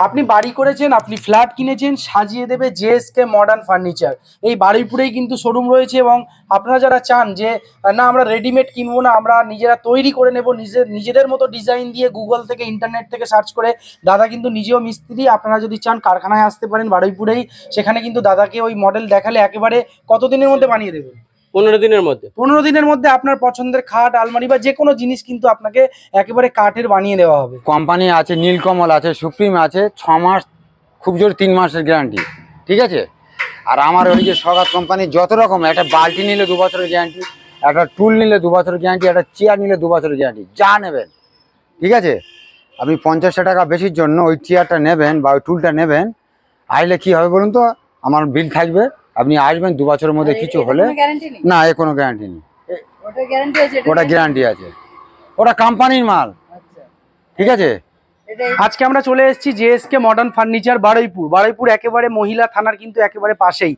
আপনি বাড়ি করেছেন, আপনি ফ্ল্যাট কিনেছেন, সাজিয়ে দেবে জেএসকে মডার্ন ফার্নিচার। এই বারুইপুরেই কিন্তু শোরুম রয়েছে। এবং আপনারা যারা চান যে না আমরা রেডিমেড কিনবো না, আমরা নিজেরা তৈরি করে নেব, নিজেদের মতো ডিজাইন দিয়ে গুগল থেকে ইন্টারনেট থেকে সার্চ করে, দাদা কিন্তু নিজেও মিস্ত্রি। আপনারা যদি চান কারখানায় আসতে পারেন বারুইপুরেই, সেখানে কিন্তু দাদাকে ওই মডেল দেখালে একেবারে কতদিনের মধ্যে বানিয়ে দেবেন? 15 দিনের মধ্যে। 15 দিনের মধ্যে আপনার পছন্দের খাট, আলমারি বা যে কোনো জিনিস কিন্তু আপনাকে একেবারে কাঠের বানিয়ে দেওয়া হবে। কোম্পানি আছে, নীলকমল আছে, সুপ্রিম আছে, 6 মাস, খুব জোর 3 মাসের গ্যারান্টি, ঠিক আছে। আর আমার ওই যে সগাত কোম্পানি যত রকম, একটা বালতি নিলে 2 বছরের গ্যারান্টি, একটা টুল নিলে 2 বছরের গ্যারান্টি, একটা চেয়ার নিলে 2 বছরের গ্যারান্টি, যা নেবেন, ঠিক আছে। আপনি 50 টাকা বেশির জন্য ওই চেয়ারটা নেবেন বা ওই টুলটা নেবেন, আসলে কি হবে বলুন তো, আমার বিল থাকবে, আপনি আসবেন 2 বছরের মধ্যে কিছু হলে, না এর কোনো গ্যারান্টি নেই, ওটা গ্যারান্টি আছে, ওটা কোম্পানির মাল, ঠিক আছে। আজকে আমরা চলে এসেছি জেএসকে মডার্ন ফার্নিচার বারুইপুর একেবারে মহিলা থানার কিন্তু একেবারে পাশেই।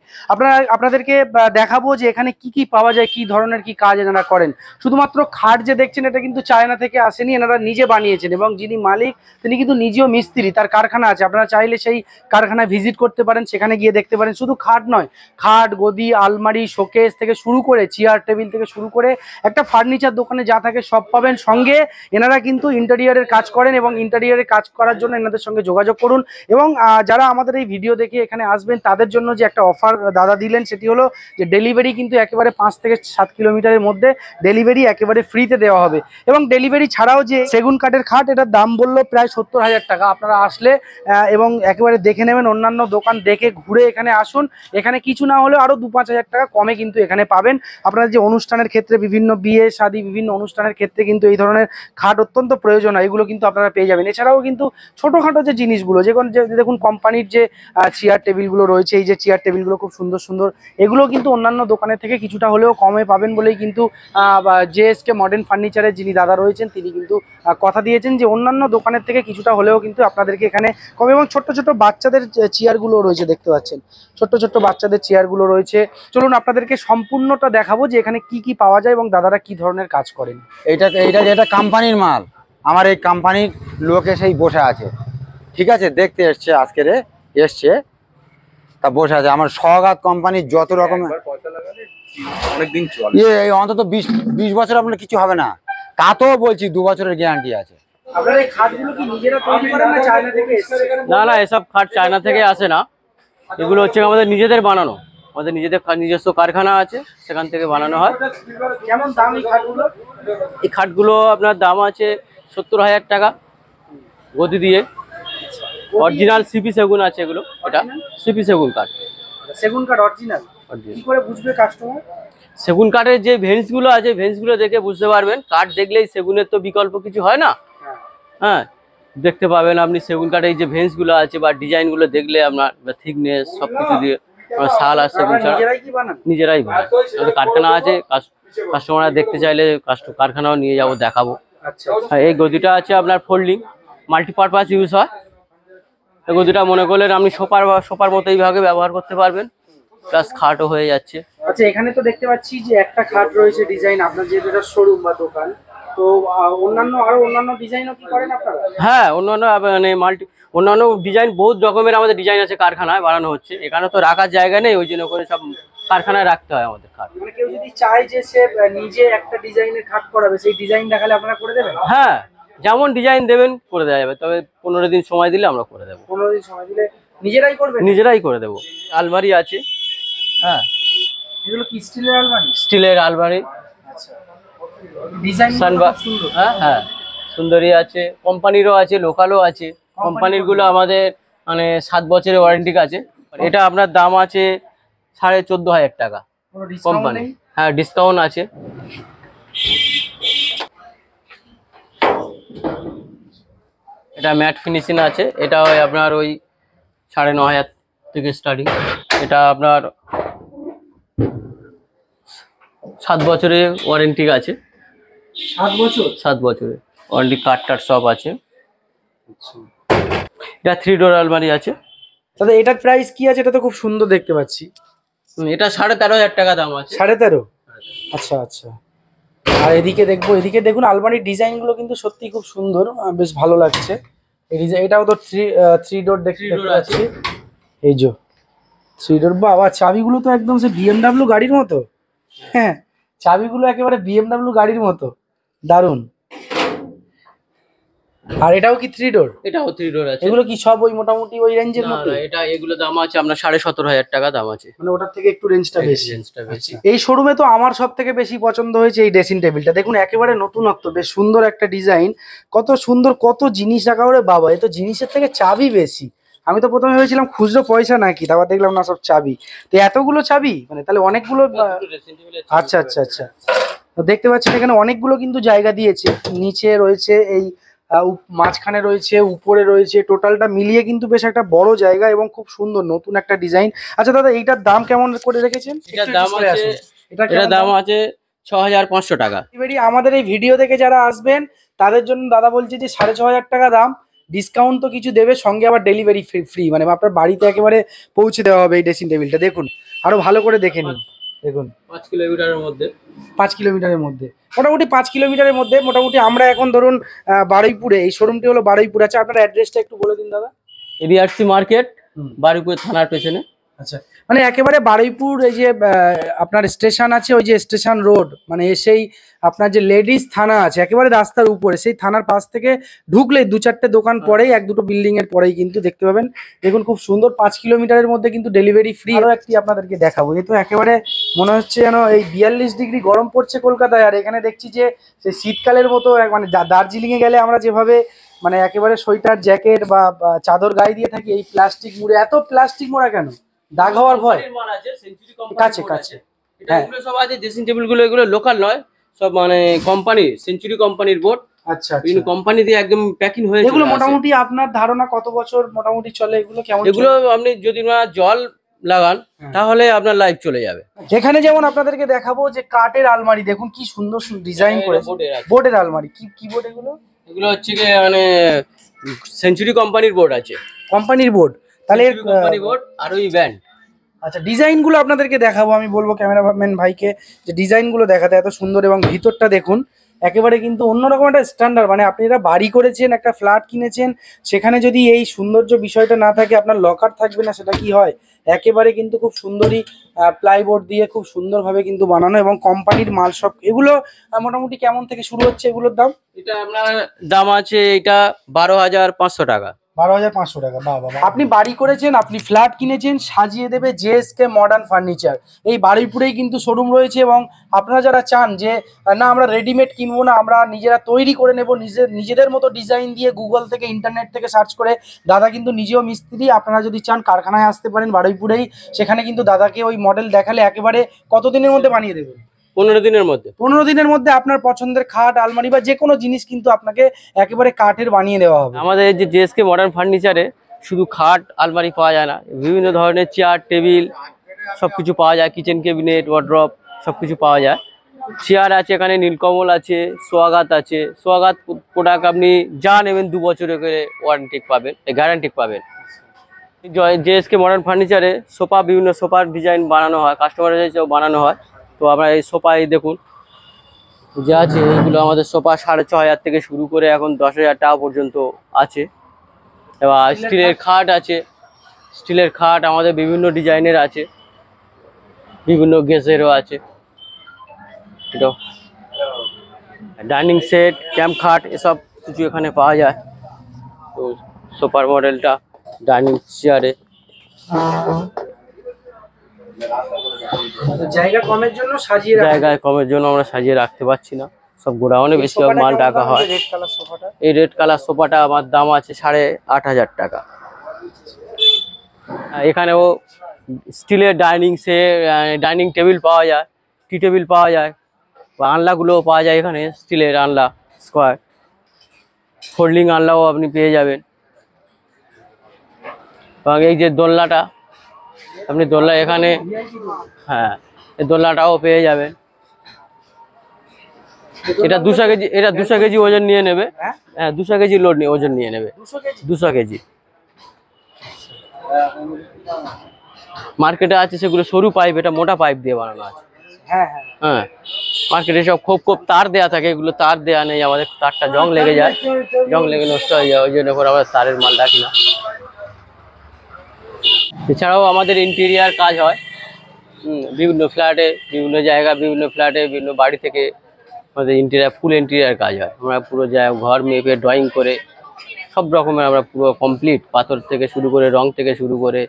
আপনাদেরকে দেখাবো যে এখানে কি কি পাওয়া যায়, কি ধরনের কি কাজ এনারা করেন। শুধুমাত্র খাট যে দেখছেন এটা কিন্তু চায়না থেকে আসেনি, এনারা নিজে বানিয়েছেন। এবং যিনি মালিক তিনি কিন্তু নিজেও মিস্ত্রি, তার কারখানা আছে। আপনারা চাইলে সেই কারখানায় ভিজিট করতে পারেন, সেখানে গিয়ে দেখতে পারেন। শুধু খাট নয়, খাট, গদি, আলমারি, শোকেস থেকে শুরু করে চেয়ার টেবিল থেকে শুরু করে একটা ফার্নিচার দোকানে যা থাকে সব পাবেন। সঙ্গে এনারা কিন্তু ইন্টেরিয়রের কাজ করেন এবং ইন্টেরিয়রের কাজ করার জন্য এনাদের সঙ্গে যোগাযোগ করুন। এবং যারা আমাদের এই ভিডিও দেখে এখানে আসবেন তাদের জন্য যে একটা অফার দাদা দিলেন সেটি হলো যে ডেলিভারি কিন্তু একেবারে 5 থেকে 7 কিলোমিটারের মধ্যে ডেলিভারি একেবারে ফ্রিতে দেওয়া হবে। এবং ডেলিভারি ছাড়াও যে সেগুন কাঠের খাট, এটার দাম বললো প্রায় 70,000 টাকা। আপনারা আসলে এবং একেবারে দেখে নেবেন, অন্যান্য দোকান দেখে ঘুরে এখানে আসুন। এখানে কিছু না হলেও আরও 2-5 হাজার টাকা কমে কিন্তু এখানে পাবেন। আপনারা যে অনুষ্ঠানের ক্ষেত্রে, বিভিন্ন বিয়ে শাদী, বিভিন্ন অনুষ্ঠানের ক্ষেত্রে কিন্তু এই ধরনের খাট অত্যন্ত প্রয়োজন হয়, এগুলো কিন্তু আপনারা পেয়ে যাবেন। এছাড়াও কিন্তু ছোটোখাটো যে জিনিসগুলো, যে দেখুন কোম্পানির যে চেয়ার টেবিলগুলো রয়েছে, এই যে চেয়ার টেবিলগুলো খুব সুন্দর সুন্দর, এগুলো কিন্তু অন্যান্য দোকানের থেকে কিছুটা হলেও কমে পাবেন বলেই কিন্তু জেএসকে মডার্ন ফার্নিচারের যিনি দাদা রয়েছেন তিনি কিন্তু কথা দিয়েছেন যে অন্যান্য দোকানের থেকে কিছুটা হলেও কিন্তু আপনাদেরকে এখানে কমে। এবং ছোট্ট ছোট্ট বাচ্চাদের চেয়ারগুলো রয়েছে, দেখতে পাচ্ছেন ছোট্ট ছোট্ট বাচ্চাদের চেয়ারগুলো রয়েছে। চলুন আপনাদেরকে সম্পূর্ণটা দেখাবো যে এখানে কি কি পাওয়া যায় এবং দাদারা কি ধরনের কাজ করেন। এটা কোম্পানির মাল, আমার এই কোম্পানির লোক এসেই বসে আছে, ঠিক আছে, দেখতে এসছে, আজকে এসছে তা বসে আছে। আমার সগাত কোম্পানির যত রকমের অনেকদিন চলে, এই অন্তত 20 বছর আপনার কিছু হবে না, তাতেও বলছি 2 বছরের গ্যারান্টি আছে। আপনারা এই খাটগুলো কি নিজেরা তৈরি করেন না চায়না থেকে এসেছে? না এসব খাট চায়না থেকে আসে না, এগুলো হচ্ছে আমাদের নিজেদের বানানো। আমাদের নিজস্ব কারখানা আছে, সেখান থেকে বানানো হয়। কেমন দাম এই খাটগুলো? এই খাটগুলো আপনার দাম আছে 70,000 টাকা গদি দিয়ে। অরিজিনাল সিপি সেগুন আছে এগুলো, এটা সিপি সেগুন কাঠ। সেগুন কাঠ অরিজিনাল? কি করে বুঝবে কাস্টমার? সেগুন কাঠের যে ভেন্সগুলো আছে, ভেন্সগুলো দেখে বুঝতে পারবেন। কাঠ দেখলেই সেগুনের তো বিকল্প কিছু হয় না, হ্যাঁ দেখতে পাবেন আপনি সেগুন কাঠের যে ভেন্সগুলো আছে বা ডিজাইনগুলো দেখলে আপনার থিকনেস সব কিছু দিয়ে শাল আর সেগুন ছাড়া নিজেরাই বানায়। কারখানা আছে, কাস্টমাররা দেখতে চাইলে কারখানাও নিয়ে যাবো, দেখাবো। এই গদিটা আছে আপনার ফোল্ডিং, মাল্টিপারপাস ইউজ হয়। এই গদিটা মনে করলেন আপনি সোফার মতো এইভাবে ব্যবহার করতে পারবেন, প্লাস খাটও হয়ে যাচ্ছে। আচ্ছা, এখানে তো দেখতে পাচ্ছি যে একটা খাট রয়েছে ডিজাইন, আপনার যেহেতু এটা শোরুম বা দোকান, তো অন্যান্য ডিজাইনও কি করেন আপনারা? হ্যাঁ, অন্যান্য ডিজাইন, বহুত রকমের আমাদের ডিজাইন আছে, কারখানায় বানানো হচ্ছে। এখানে তো রাখার জায়গা নেই, ওই জন্য করে সব কারখানায় রাখতে হয় আমাদের খাট। মানে কেউ যদি চায় যে সে নিজে একটা ডিজাইনের খাট করাবে, সেই ডিজাইন দেখালে আপনারা করে দেবেন? হ্যাঁ, যেমন ডিজাইন দেবেন করে দেওয়া যাবে, তবে 15 দিন সময় দিলে আমরা করে দেবো। 15 দিন সময় দিলে নিজেরাই করবেন? নিজেরাই করে দেবো। আলমারি আছে, হ্যাঁ এগুলো কি স্টিলের আলমারি? স্টিলের আলমারি। আচ্ছা, ডিজাইন সুন্দর। হ্যাঁ সুন্দরী আছে, কোম্পানিরও আছে, লোকালও আছে। কোম্পানির গুলো আমাদের মানে 7 বছরের ওয়ারেন্টি আছে। এটা আপনার দাম আছে 14,500 টাকা কোম্পানি। হ্যাঁ, ডিসকাউন্ট আছে। এটা ম্যাট ফিনিশিং আছে, এটা হয় আপনার ওই 9,500 থেকে স্টার্টিং। এটা আপনার 7 বছরের ওয়ারেন্টি আছে। 7 বছরের ওয়ারেন্টি, কাঠ সব আছে। এটা 3 ডোর আলমারি আছে। দাদা এটার প্রাইস কি আছে? এটা তো খুব সুন্দর দেখতে পাচ্ছি। এটা 13,500 টাকা দাম আছে। 13.5? আচ্ছা আচ্ছা। আর এদিকে দেখুন আলমারির ডিজাইনগুলো কিন্তু সত্যি খুব সুন্দর, বেশ ভালো লাগছে। এটাও তো থ্রি ডোর দেখতে Three door পাচ্ছি। এই যে থ্রি ডোর, বাবা চাবিগুলো তো একদম সে বিএমডাব্লিউ গাড়ির মতো। হ্যাঁ, চাবিগুলো একেবারে বিএমডাব্লিউ গাড়ির মতো, দারুণ। আর এটাও কি থ্রি ডোর? এটাও 3 ডোর আছে। এগুলো কি সব ওই মোটামুটি ওই রেঞ্জের না মতো? না, এটা এগুলো দাম আছে আপনার 17,500 টাকা দাম আছে। মানে ওটার থেকে একটু রেঞ্জটা বেশি। রেঞ্জটা বেশি। এই শোরুমে তো আমার সব থেকে বেশি পছন্দ হয়েছে এই ড্রেসিং টেবিলটা। দেখুন একেবারে নতুনত্ব, বেশ সুন্দর একটা ডিজাইন, কত সুন্দর, কত জিনিস রাখা। ওরে বাবা, এ তো জিনিসের থেকে চাবি বেশি। আমি তো প্রথমে ভেবেছিলাম খুচরো পয়সা নাকি, তারপর দেখলাম না, সব চাবি। তো এতগুলো চাবি, মানে তাহলে অনেকগুলো। আচ্ছা আচ্ছা আচ্ছা, তো দেখতে পাচ্ছেন এখানে অনেকগুলো কিন্তু জায়গা দিয়েছে। নিচে রয়েছে এই মাঝখানে রয়েছে, উপরে রয়েছে, টোটালটা মিলিয়ে কিন্তু বেশ একটা বড় জায়গা এবং খুব সুন্দর নতুন একটা ডিজাইন। আচ্ছা দাদা, এইটার দাম কেমন করে রেখেছেন? এটার দাম আছে, এটার দাম আছে 6,500 টাকা। এবারে আমাদের এই ভিডিও দেখে যারা আসবেন তাদের জন্য দাদা বলছে যে 6,500 টাকা দাম, ডিসকাউন্ট তো কিছু দেবে, সঙ্গে আবার ডেলিভারি ফ্রি, মানে আপনার বাড়িতে একেবারে পৌঁছে দেওয়া হবে এই ড্রেসিং টেবিলটা। দেখুন আরো ভালো করে দেখে নিন। দেখুন 5 কিলোমিটারের মধ্যে, 5 কিলোমিটারের মধ্যে, মোটামুটি 5 কিলোমিটারের মধ্যে। মোটামুটি আমরা এখন ধরুন বারুইপুরে, এই শোরুমটি হলো বারুইপুর। আচ্ছা, আপনার অ্যাড্রেসটা একটু বলে দিন দাদা। এডিআরসি মার্কেট, বারুইপুর থানার পেছনে। আচ্ছা, মানে একেবারে বারুইপুর, এই যে আপনার স্টেশন আছে, ওই যে স্টেশন রোড, মানে সেই আপনার যে লেডিস থানা আছে একেবারে রাস্তার উপরে, সেই থানার পাশ থেকে ঢুকলে 2-4টে দোকান পরেই, 1-2টো বিল্ডিং এর পরেই কিন্তু দেখতে পাবেন। দেখুন খুব সুন্দর, 5 কিলোমিটারের মধ্যে কিন্তু ডেলিভারি ফ্রি। আরো একটি আপনাদেরকে দেখাবো, এ তো একেবারে মনে হচ্ছে যেন এই 42 ডিগ্রি গরম পড়ছে কলকাতায়, আর এখানে দেখছি যে সেই শীতকালের মতো মানে দার্জিলিং এ গেলে আমরা যেভাবে মানে একেবারে সোয়েটার জ্যাকেট বা চাদর গায়ে দিয়ে থাকি, এই প্লাস্টিক মুড়ে। এত প্লাস্টিক মোড়া কেন? দাগ হওয়ার ভয়? কাছে কাছে, হ্যাঁ। এগুলো সব আছে ড্রেসিং টেবিল গুলো, এগুলো লোকাল নয়, সব মানে কোম্পানি, সেঞ্চুরি কোম্পানির বোর্ড। আচ্ছা বিভিন্ন আচ্ছা, কোম্পানি দিয়ে একদম প্যাকিং হয়ে এগুলো চলে আসে। মোটামুটি আপনার ধারণা কত বছর মোটামুটি চলে? এগুলো কেমন এগুলো আপনি যদি না জল লাগান হ্যাঁ। তাহলে আপনার লাইফ চলে যাবে। যেখানে যেমন আপনাদেরকে দেখাবো যে কাঠের আলমারি, দেখুন কি সুন্দর ডিজাইন করেছে। বোর্ডের আছে। বোর্ডের আলমারি, কি কি বোর্ড এগুলো? এগুলো হচ্ছে কি মানে সেঞ্চুরি কোম্পানির বোর্ড আছে, কোম্পানির বোর্ড, তাহলে এর, কোম্পানি বোর্ড আর ওই ব্যান্ড। আচ্ছা, ডিজাইনগুলো আপনাদেরকে দেখাবো। আমি বলবো ক্যামেরাম্যান ভাইকে যে ডিজাইনগুলো দেখাতে, এত সুন্দর। এবং ভিতরটা দেখুন একেবারে কিন্তু অন্যরকম একটা স্ট্যান্ডার্ড। মানে আপনি এটা বাড়ি করেছেন, একটা ফ্ল্যাট কিনেছেন, সেখানে যদি এই সৌন্দর্য বিষয়টা না থাকে, আপনার লকার থাকবে না, সেটা কি হয়? একেবারে কিন্তু খুব সুন্দরই প্লাইবোর্ড দিয়ে খুব সুন্দরভাবে কিন্তু বানানো, এবং কোম্পানির মাল সব। এগুলো মোটামুটি কেমন থেকে শুরু হচ্ছে এগুলোর দাম? এটা আপনার দাম আছে এটা 12,500 টাকা। 12,500 টাকা। বাহ বাহ, আপনি বাড়ি করেছেন, আপনি ফ্ল্যাট কিনেছেন, সাজিয়ে দেবে জেএসকে মডার্ন ফার্নিচার। এই বারুইপুরেই কিন্তু শোরুম রয়েছে। এবং আপনারা যারা চান যে না আমরা রেডিমেড কিনবো না, আমরা নিজেরা তৈরি করে নেব, নিজেদের মতো ডিজাইন দিয়ে, গুগল থেকে ইন্টারনেট থেকে সার্চ করে, দাদা কিন্তু নিজেও মিস্ত্রি। আপনারা যদি চান কারখানায় আসতে পারেন বারুইপুরেই, সেখানে কিন্তু দাদাকে ওই মডেল দেখালে একেবারে কতদিনের মধ্যে বানিয়ে দেবেন? 15 দিনের মধ্যে। 15 দিনের মধ্যে আপনার পছন্দের খাট, আলমারি বা যে কোনো জিনিস কিন্তু আপনাকে একেবারে কাঠের বানিয়ে দেওয়া হবে। আমাদের যে জেএসকে মডার্ন ফার্নিচারে শুধু খাট আলমারি পাওয়া যায় না, বিভিন্ন ধরনের চেয়ার টেবিল সবকিছু পাওয়া যায়, কিচেন ক্যাবিনেট ওয়ার্ড্রপ সবকিছু পাওয়া যায়। চেয়ার আছে এখানে, নীলকমল আছে, সোয়াগাত আছে। সোয়াগাত প্রোডাক্ট আপনি যা নেবেন 2 বছরের করে ওয়ারেন্টি পাবেন, গ্যারান্টি পাবেন। জেএসকে মডার্ন ফার্নিচারে সোফা, বিভিন্ন সোফার ডিজাইন বানানো হয়, কাস্টমারের হিসেবে বানানো হয়। তো আমরা এই সোফা এই দেখুন যে আছে, এইগুলো আমাদের সোফা 6,500 থেকে শুরু করে এখন 10,000 টাকা পর্যন্ত আছে। এবার স্টিলের খাট আছে, স্টিলের খাট আমাদের বিভিন্ন ডিজাইনের আছে, বিভিন্ন গেজেরও আছে। এটা ডাইনিং সেট, ক্যাম্প খাট এসব কিছু এখানে পাওয়া যায়। তো সোফার মডেলটা ডাইনিং চেয়ারে। জায়গা কমের জন্য সাজিয়ে জায়গায় কমের জন্য আমরা সাজিয়ে রাখতে পারছি না, সব গোডাউনে বেশিরভাগ মাল রাখা হয়। রেড কালার সোফাটা, এই রেড কালার সোফাটা আমার দাম আছে 8,500 টাকা। এখানেও স্টিলের ডাইনিং টেবিল পাওয়া যায়, টি টেবিল পাওয়া যায়, বা আনলাগুলোও পাওয়া যায় এখানে, স্টিলের আনলা স্কোয়ার, ফোল্ডিং আনলাও আপনি পেয়ে যাবেন। এবং এই যে দোলনাটা, আপনি দোলনা এখানে, হ্যাঁ এই দোলনাটাও পেয়ে যাবেন। এটা 200 কেজি, এটা 200 কেজি ওজন নিয়ে নেবে। হ্যাঁ 200 কেজি লোড নিয়ে ওজন নিয়ে নেবে, 200 কেজি। মার্কেটে আছে সেগুলো সরু পাইপ, এটা মোটা পাইপ দিয়ে বানানো আছে। হ্যাঁ হ্যাঁ হ্যাঁ, মার্কেটে সব খোপ তার দেয়া থাকে, এগুলো তার দেয়া নেই, আমাদের তারটা জং লেগে যায়, জং লেগে নষ্ট হয়ে যায়, ওই জন্য করে আমরা তারের মাল রাখি না। এছাড়াও আমাদের ইন্টেরিয়ার কাজ হয় বিভিন্ন ফ্ল্যাটে, বিভিন্ন জায়গা, বিভিন্ন ফ্ল্যাটে, বিভিন্ন বাড়ি থেকে আমাদের ইন্টেরিয়ার, ফুল ইন্টেরিয়ার কাজ হয়। আমরা পুরো ঘর মেপে ড্রয়িং করে সব রকমের আমরা পুরো কমপ্লিট, পাথর থেকে শুরু করে, রং থেকে শুরু করে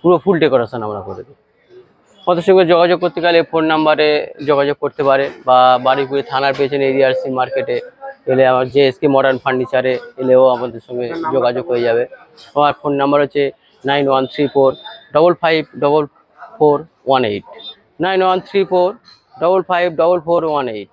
পুরো ফুল ডেকোরেশন আমরা করে দিই। আমাদের সঙ্গে যোগাযোগ করতে গেলে ফোন নাম্বারে যোগাযোগ করতে পারে, বা বারুইপুর থানার পেছনে এরিয়ারসি মার্কেটে এলে আমার JSK মডার্ন ফার্নিচারে এলেও আমাদের সঙ্গে যোগাযোগ হয়ে যাবে। আমার ফোন নাম্বার হচ্ছে 9134554418, 9134554418।